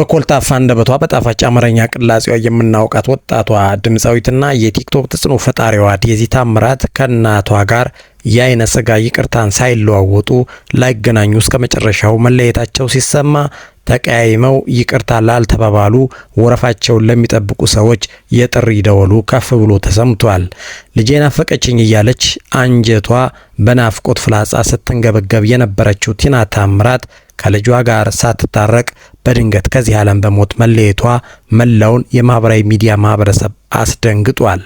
በኮልታፋ አንደበቷ በጣፋጭ አማርኛ ቅላጼዋ የምናውቃት ወጣቷ ድምፃዊትና የቲክቶክ ተጽዕኖ ፈጣሪዋ ዴዚ ታምራት ከእናቷ ጋር የአይነ ስጋ ይቅርታን ሳይለዋወጡ ላይገናኙ እስከ መጨረሻው መለየታቸው ሲሰማ ተቀያይመው ይቅርታ ላልተባባሉ ወረፋቸውን ለሚጠብቁ ሰዎች የጥሪ ደወሉ ከፍ ብሎ ተሰምቷል። ልጄን ናፈቀችኝ እያለች አንጀቷ በናፍቆት ፍላጻ ስትንገበገብ የነበረችው ቲና ታምራት ከልጇ ጋር ሳትታረቅ በድንገት ከዚህ ዓለም በሞት መለየቷ መላውን የማህበራዊ ሚዲያ ማህበረሰብ አስደንግጧል።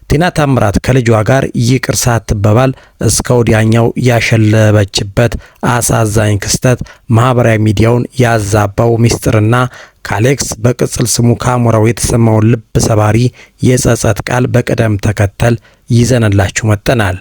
ቲና ታምራት ከልጇ ጋር ይቅር ሳትባባል እስከ ወዲያኛው ያሸለበችበት አሳዛኝ ክስተት ማህበራዊ ሚዲያውን ያዛባው ሚስጥርና ከአሌክስ በቅጽል ስሙ ካሞራው የተሰማውን ልብ ሰባሪ የጸጸት ቃል በቅደም ተከተል ይዘንላችሁ መጥተናል።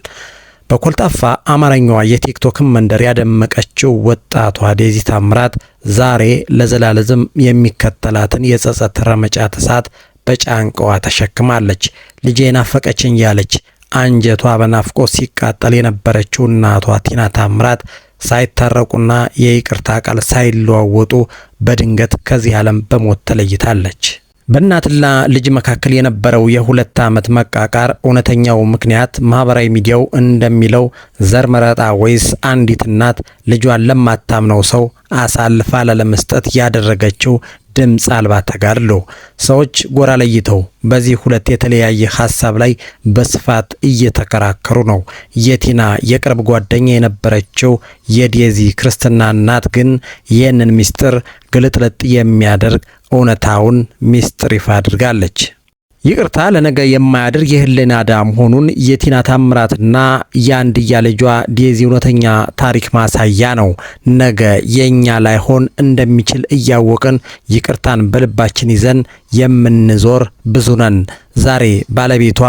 በኮልታፋ አማርኛዋ የቲክቶክን መንደር ያደመቀችው ወጣቷ ዴዚ ታምራት ዛሬ ለዘላለዝም የሚከተላትን የጸጸት ረመጫት እሳት በጫንቃዋ ተሸክማለች። ልጄ ናፈቀችኝ ያለች አንጀቷ በናፍቆት ሲቃጠል የነበረችው እናቷ ቲና ታምራት ሳይታረቁና የይቅርታ ቃል ሳይለዋወጡ በድንገት ከዚህ ዓለም በሞት ተለይታለች። በእናትና ልጅ መካከል የነበረው የሁለት ዓመት መቃቃር እውነተኛው ምክንያት ማህበራዊ ሚዲያው እንደሚለው ዘር መረጣ ወይስ አንዲት እናት ልጇን ለማታምነው ሰው አሳልፋ ላለመስጠት ያደረገችው ድምፅ አልባ ተጋድሎ? ሰዎች ጎራ ለይተው በዚህ ሁለት የተለያየ ሐሳብ ላይ በስፋት እየተከራከሩ ነው። የቲና የቅርብ ጓደኛ የነበረችው የዴዚ ክርስትና እናት ግን ይህንን ሚስጥር ግልጥልጥ የሚያደርግ እውነታውን ሚስጥር ይፋ አድርጋለች። ይቅርታ ለነገ የማያድር የህሊና ዕዳ መሆኑን የቲና ታምራትና የአንድያ ልጇ ዴዚ እውነተኛ ታሪክ ማሳያ ነው። ነገ የኛ ላይሆን እንደሚችል እያወቅን ይቅርታን በልባችን ይዘን የምንዞር ብዙ ነን። ዛሬ ባለቤቷ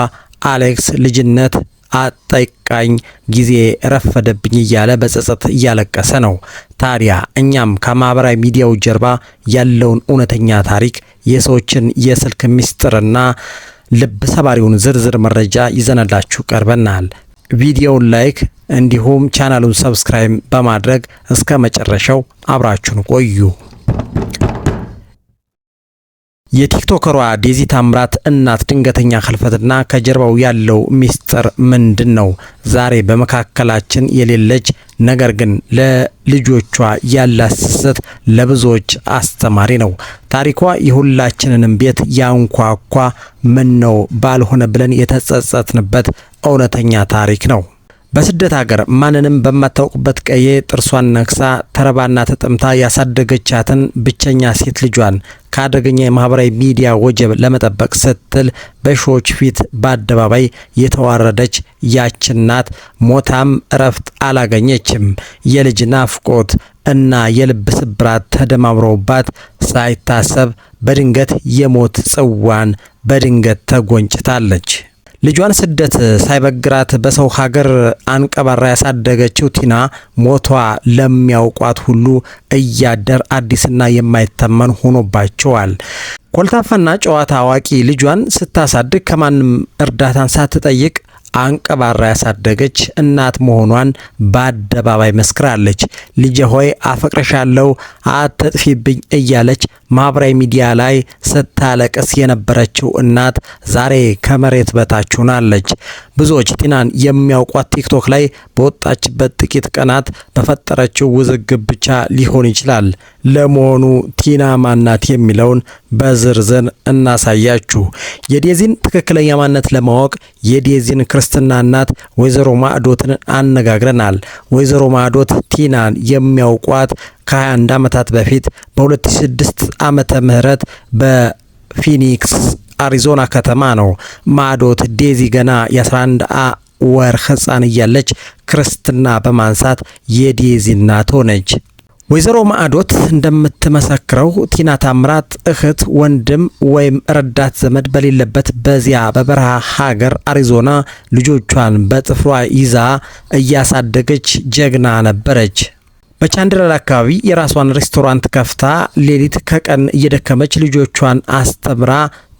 አሌክስ ልጅነት አጠቃኝ ጊዜ ረፈደብኝ እያለ በጸጸት እያለቀሰ ነው። ታዲያ እኛም ከማህበራዊ ሚዲያው ጀርባ ያለውን እውነተኛ ታሪክ የሰዎችን የስልክ ሚስጥርና ልብ ሰባሪውን ዝርዝር መረጃ ይዘናላችሁ ቀርበናል። ቪዲዮውን ላይክ እንዲሁም ቻናሉን ሰብስክራይብ በማድረግ እስከ መጨረሻው አብራችሁን ቆዩ። የቲክቶከሯ ዴዚ ታምራት እናት ድንገተኛ ህልፈትና ከጀርባው ያለው ሚስጥር ምንድን ነው? ዛሬ በመካከላችን የሌለች ነገር ግን ለልጆቿ ያላት ስስት ለብዙዎች አስተማሪ ነው። ታሪኳ የሁላችንንም ቤት ያንኳኳ ምን ነው ባልሆነ ብለን የተጸጸትንበት እውነተኛ ታሪክ ነው። በስደት ሀገር ማንንም በማታውቅበት ቀዬ ጥርሷን ነክሳ ተረባና ተጠምታ ያሳደገቻትን ብቸኛ ሴት ልጇን ከአደገኛ የማህበራዊ ሚዲያ ወጀብ ለመጠበቅ ስትል በሺዎች ፊት በአደባባይ የተዋረደች ያች እናት ሞታም እረፍት አላገኘችም። የልጅ ናፍቆት እና የልብ ስብራት ተደማምረውባት ሳይታሰብ በድንገት የሞት ጽዋን በድንገት ተጎንጭታለች። ልጇን ስደት ሳይበግራት በሰው ሀገር አንቀባራ ያሳደገችው ቲና ሞቷ ለሚያውቋት ሁሉ እያደር አዲስና የማይተመን ሆኖባቸዋል። ኮልታፋና ጨዋታ አዋቂ ልጇን ስታሳድግ ከማንም እርዳታን ሳትጠይቅ አንቀባራ ያሳደገች እናት መሆኗን በአደባባይ መስክራለች። ልጄ ሆይ አፈቅረሻለሁ አትጥፊብኝ እያለች ማህበራዊ ሚዲያ ላይ ስታለቅስ የነበረችው እናት ዛሬ ከመሬት በታች ሆናለች። ብዙዎች ቲናን የሚያውቋት ቲክቶክ ላይ በወጣችበት ጥቂት ቀናት በፈጠረችው ውዝግብ ብቻ ሊሆን ይችላል። ለመሆኑ ቲና ማናት የሚለውን በዝርዝር እናሳያችሁ። የዴዚን ትክክለኛ ማንነት ለማወቅ የዴዚን ክርስትና እናት ወይዘሮ ማዕዶትን አነጋግረናል። ወይዘሮ ማዕዶት ቲናን የሚያውቋት ከ21 ዓመታት በፊት በ2006 ዓመተ ምህረት በፊኒክስ አሪዞና ከተማ ነው። ማዕዶት ዴዚ ገና የ11 ወር ሕፃን እያለች ክርስትና በማንሳት የዴዚ እናት ሆነች። ወይዘሮ ማዕዶት እንደምትመሰክረው ቲና ታምራት እህት፣ ወንድም ወይም ረዳት ዘመድ በሌለበት በዚያ በበረሃ ሀገር አሪዞና ልጆቿን በጥፍሯ ይዛ እያሳደገች ጀግና ነበረች። በቻንድረር አካባቢ የራሷን ሬስቶራንት ከፍታ ሌሊት ከቀን እየደከመች ልጆቿን አስተምራ፣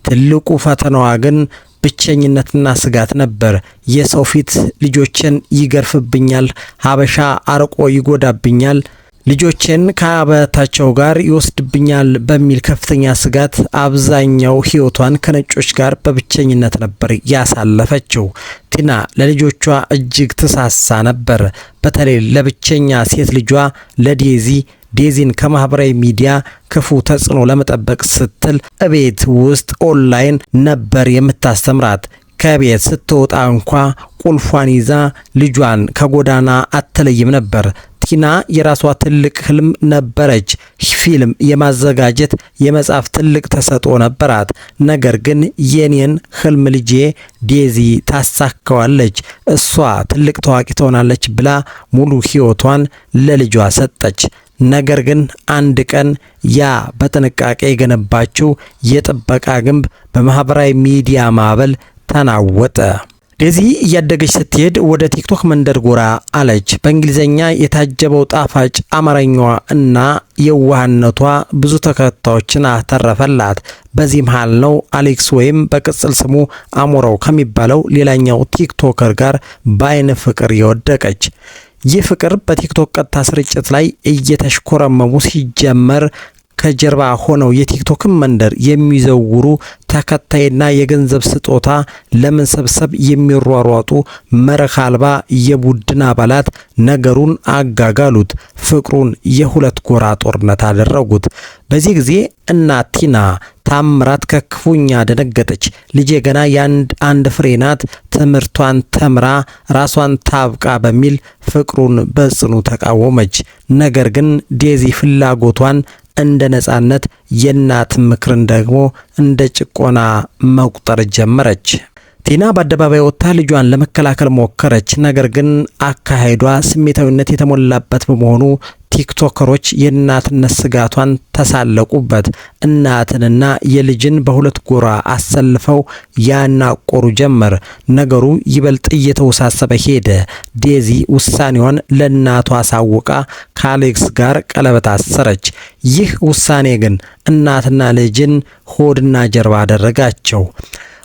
ትልቁ ፈተናዋ ግን ብቸኝነትና ስጋት ነበር። የሰው ፊት ልጆችን ይገርፍብኛል፣ ሀበሻ አርቆ ይጎዳብኛል፣ ልጆቼን ከአባታቸው ጋር ይወስድብኛል በሚል ከፍተኛ ስጋት አብዛኛው ሕይወቷን ከነጮች ጋር በብቸኝነት ነበር ያሳለፈችው። ቲና ለልጆቿ እጅግ ትሳሳ ነበር። በተለይ ለብቸኛ ሴት ልጇ ዴዚን ከማህበራዊ ሚዲያ ክፉ ተጽዕኖ ለመጠበቅ ስትል እቤት ውስጥ ኦንላይን ነበር የምታስተምራት። ከቤት ስትወጣ እንኳ ቁልፏን ይዛ ልጇን ከጎዳና አትለይም ነበር። ቲና የራሷ ትልቅ ህልም ነበረች። ፊልም የማዘጋጀት የመጻፍ ትልቅ ተሰጥኦ ነበራት። ነገር ግን የኔን ህልም ልጄ ዴዚ ታሳካዋለች፣ እሷ ትልቅ ታዋቂ ትሆናለች ብላ ሙሉ ህይወቷን ለልጇ ሰጠች። ነገር ግን አንድ ቀን ያ በጥንቃቄ የገነባችው የጥበቃ ግንብ በማህበራዊ ሚዲያ ማዕበል ተናወጠ። ዴዚ እያደገች ስትሄድ ወደ ቲክቶክ መንደር ጎራ አለች። በእንግሊዘኛ የታጀበው ጣፋጭ አማርኛዋ እና የዋህነቷ ብዙ ተከታዮችን አተረፈላት። በዚህ መሃል ነው አሌክስ ወይም በቅጽል ስሙ አሞራው ከሚባለው ሌላኛው ቲክቶከር ጋር በአይን ፍቅር የወደቀች። ይህ ፍቅር በቲክቶክ ቀጥታ ስርጭት ላይ እየተሽኮረመሙ ሲጀመር ከጀርባ ሆነው የቲክቶክን መንደር የሚዘውሩ ተከታይና የገንዘብ ስጦታ ለመሰብሰብ የሚሯሯጡ መርህ አልባ የቡድን አባላት ነገሩን አጋጋሉት። ፍቅሩን የሁለት ጎራ ጦርነት አደረጉት። በዚህ ጊዜ እናት ቲና ታምራት ከክፉኛ ደነገጠች። ልጄ ገና አንድ ፍሬ ናት፣ ትምህርቷን ተምራ ራሷን ታብቃ በሚል ፍቅሩን በጽኑ ተቃወመች። ነገር ግን ዴዚ ፍላጎቷን እንደ ነጻነት የእናት ምክርን ደግሞ እንደ ጭቆና መቁጠር ጀመረች። ቲና በአደባባይ ወጥታ ልጇን ለመከላከል ሞከረች። ነገር ግን አካሄዷ ስሜታዊነት የተሞላበት በመሆኑ ቲክቶከሮች የእናትነት ስጋቷን ተሳለቁበት። እናትንና የልጅን በሁለት ጎራ አሰልፈው ያናቆሩ ጀመር። ነገሩ ይበልጥ እየተወሳሰበ ሄደ። ዴዚ ውሳኔዋን ለእናቷ አሳውቃ ከአሌክስ ጋር ቀለበት አሰረች። ይህ ውሳኔ ግን እናትና ልጅን ሆድና ጀርባ አደረጋቸው።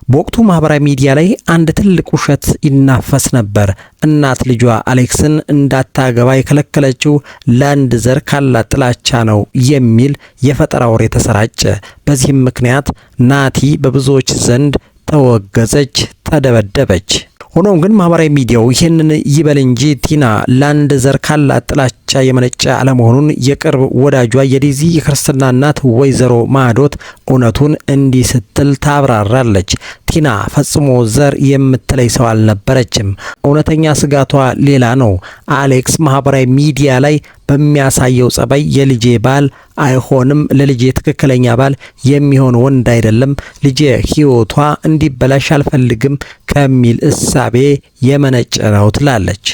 በወቅቱ ማህበራዊ ሚዲያ ላይ አንድ ትልቅ ውሸት ይናፈስ ነበር። እናት ልጇ አሌክስን እንዳታገባ የከለከለችው ለአንድ ዘር ካላት ጥላቻ ነው የሚል የፈጠራ ወሬ ተሰራጨ። በዚህም ምክንያት ናቲ በብዙዎች ዘንድ ተወገዘች፣ ተደበደበች። ሆኖም ግን ማህበራዊ ሚዲያው ይህንን ይበል እንጂ ቲና ለአንድ ዘር ካላት ጥላቻ የመነጨ አለመሆኑን የቅርብ ወዳጇ የዴዚ የክርስትና እናት ወይዘሮ ማዶት እውነቱን እንዲህ ስትል ታብራራለች። ቲና ፈጽሞ ዘር የምትለይ ሰው አልነበረችም። እውነተኛ ስጋቷ ሌላ ነው። አሌክስ ማህበራዊ ሚዲያ ላይ በሚያሳየው ጸባይ የልጄ ባል አይሆንም፣ ለልጄ ትክክለኛ ባል የሚሆን ወንድ አይደለም፣ ልጄ ህይወቷ እንዲበላሽ አልፈልግም ከሚል እሳቤ የመነጨ ነው ትላለች።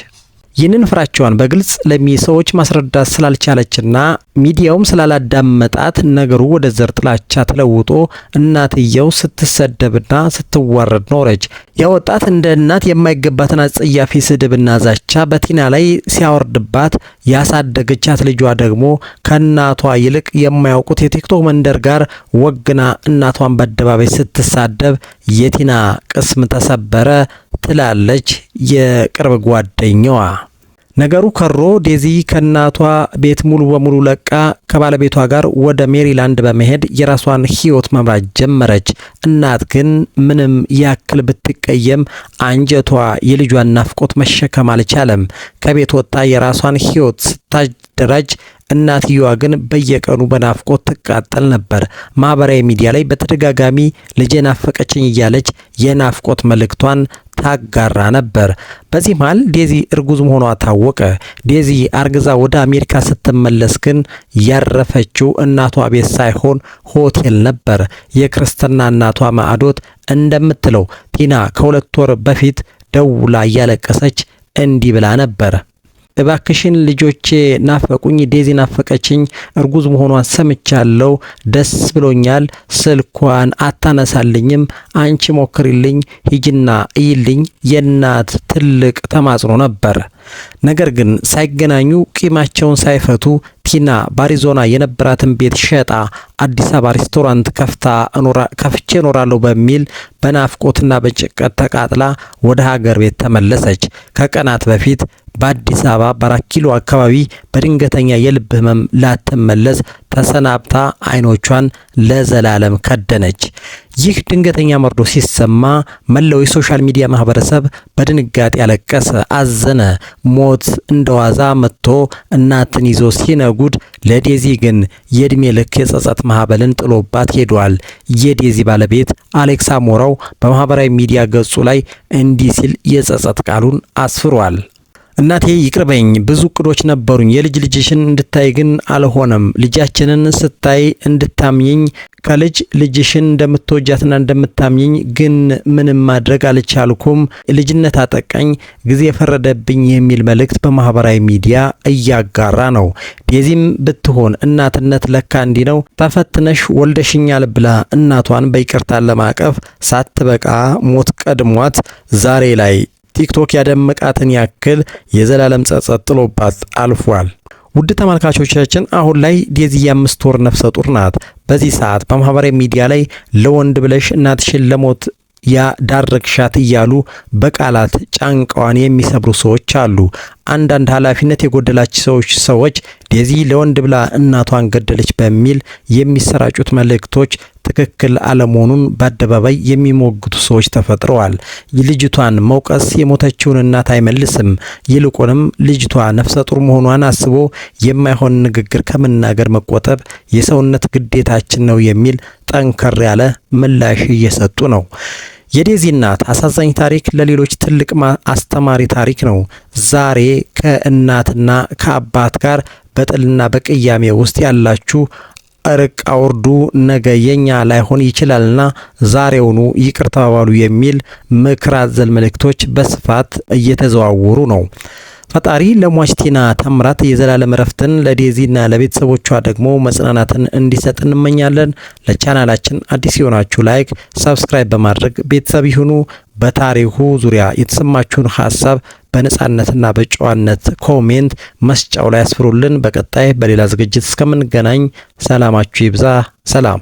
ይህንን ፍራቸዋን በግልጽ ለሚሰዎች ማስረዳት ስላልቻለችና ሚዲያውም ስላላዳመጣት ነገሩ ወደ ዘር ጥላቻ ተለውጦ እናትየው ስትሰደብና ስትዋረድ ኖረች። ያ ወጣት እንደ እናት የማይገባትን አጸያፊ ስድብና ዛቻ በቲና ላይ ሲያወርድባት ያሳደገቻት ልጇ ደግሞ ከእናቷ ይልቅ የማያውቁት የቲክቶክ መንደር ጋር ወግና እናቷን በአደባባይ ስትሳደብ የቲና ቅስም ተሰበረ ትላለች የቅርብ ጓደኛዋ። ነገሩ ከሮ ዴዚ ከእናቷ ቤት ሙሉ በሙሉ ለቃ ከባለቤቷ ጋር ወደ ሜሪላንድ በመሄድ የራሷን ህይወት መምራት ጀመረች። እናት ግን ምንም ያክል ብትቀየም አንጀቷ የልጇን ናፍቆት መሸከም አልቻለም። ከቤት ወጣ የራሷን ህይወት ስታደራጅ እናትየዋ ግን በየቀኑ በናፍቆት ትቃጠል ነበር። ማህበራዊ ሚዲያ ላይ በተደጋጋሚ ልጄ ናፈቀችኝ እያለች የናፍቆት መልእክቷን ታጋራ ነበር። በዚህ መሃል ዴዚ እርጉዝ መሆኗ ታወቀ። ዴዚ አርግዛ ወደ አሜሪካ ስትመለስ ግን ያረፈችው እናቷ ቤት ሳይሆን ሆቴል ነበር። የክርስትና እናቷ ማዕዶት እንደምትለው ቲና ከ2 ወር በፊት ደውላ እያለቀሰች እንዲህ ብላ ነበር። እባክሽን ልጆቼ ናፈቁኝ፣ ዴዚ ናፈቀችኝ፣ እርጉዝ መሆኗን ሰምቻለሁ፣ ደስ ብሎኛል፣ ስልኳን አታነሳልኝም፣ አንቺ ሞክሪልኝ፣ ሂጂና እይልኝ የእናት ትልቅ ተማጽኖ ነበር። ነገር ግን ሳይገናኙ ቂማቸውን ሳይፈቱ ቲና በአሪዞና የነበራትን ቤት ሸጣ አዲስ አበባ ሬስቶራንት ከፍቼ እኖራለሁ በሚል በናፍቆትና በጭንቀት ተቃጥላ ወደ ሀገር ቤት ተመለሰች። ከቀናት በፊት በአዲስ አበባ በ4 ኪሎ አካባቢ በድንገተኛ የልብ ህመም ላትመለስ ተሰናብታ አይኖቿን ለዘላለም ከደነች። ይህ ድንገተኛ መርዶ ሲሰማ መላው የሶሻል ሚዲያ ማህበረሰብ በድንጋጤ ያለቀሰ፣ አዘነ። ሞት እንደዋዛ መጥቶ እናትን ይዞ ሲነጉድ፣ ለዴዚ ግን የእድሜ ልክ የጸጸት ማዕበልን ጥሎባት ሄዷል። የዴዚ ባለቤት አሌክስ አሞራው በማህበራዊ ሚዲያ ገጹ ላይ እንዲህ ሲል የጸጸት ቃሉን አስፍሯል። እናቴ ይቅርበኝ፣ ብዙ እቅዶች ነበሩኝ። የልጅ ልጅሽን እንድታይ ግን አልሆነም። ልጃችንን ስታይ እንድታምኘኝ፣ ከልጅ ልጅሽን እንደምትወጃትና እንደምታምኘኝ ግን ምንም ማድረግ አልቻልኩም። ልጅነት አጠቃኝ፣ ጊዜ የፈረደብኝ የሚል መልእክት በማህበራዊ ሚዲያ እያጋራ ነው። ዴዚም ብትሆን እናትነት ለካ እንዲህ ነው፣ ተፈትነሽ ወልደሽኛል ብላ እናቷን በይቅርታ ለማቀፍ ሳትበቃ ሞት ቀድሟት ዛሬ ላይ ቲክቶክ ያደመቃትን ያክል የዘላለም ጸጸት ጥሎባት አልፏል። ውድ ተመልካቾቻችን አሁን ላይ ዴዚ የ5 ወር ነፍሰ ጡር ናት። በዚህ ሰዓት በማህበራዊ ሚዲያ ላይ ለወንድ ብለሽ እናትሽን ለሞት ያዳረግሻት እያሉ በቃላት ጫንቃዋን የሚሰብሩ ሰዎች አሉ። አንዳንድ ኃላፊነት የጎደላቸው ሰዎች ዴዚ ለወንድ ብላ እናቷን ገደለች በሚል የሚሰራጩት መልእክቶች ትክክል አለመሆኑን በአደባባይ የሚሞግቱ ሰዎች ተፈጥረዋል። ልጅቷን መውቀስ የሞተችውን እናት አይመልስም። ይልቁንም ልጅቷ ነፍሰ ጡር መሆኗን አስቦ የማይሆን ንግግር ከመናገር መቆጠብ የሰውነት ግዴታችን ነው የሚል ጠንከር ያለ ምላሽ እየሰጡ ነው። የዴዚ እናት አሳዛኝ ታሪክ ለሌሎች ትልቅ አስተማሪ ታሪክ ነው። ዛሬ ከእናትና ከአባት ጋር በጥልና በቅያሜ ውስጥ ያላችሁ እርቅ አውርዱ፣ ነገ የኛ ላይሆን ይችላልና ዛሬውኑ ይቅር ተባባሉ የሚል ምክር አዘል መልእክቶች በስፋት እየተዘዋወሩ ነው። ፈጣሪ ለሟች ቲና ታምራት የዘላለም ረፍትን ለዴዚና ለቤተሰቦቿ ደግሞ መጽናናትን እንዲሰጥ እንመኛለን። ለቻናላችን አዲስ የሆናችሁ ላይክ፣ ሰብስክራይብ በማድረግ ቤተሰብ ይሁኑ። በታሪኩ ዙሪያ የተሰማችሁን ሀሳብ በነጻነትና በጨዋነት ኮሜንት መስጫው ላይ አስፍሩልን። በቀጣይ በሌላ ዝግጅት እስከምንገናኝ ሰላማችሁ ይብዛ። ሰላም።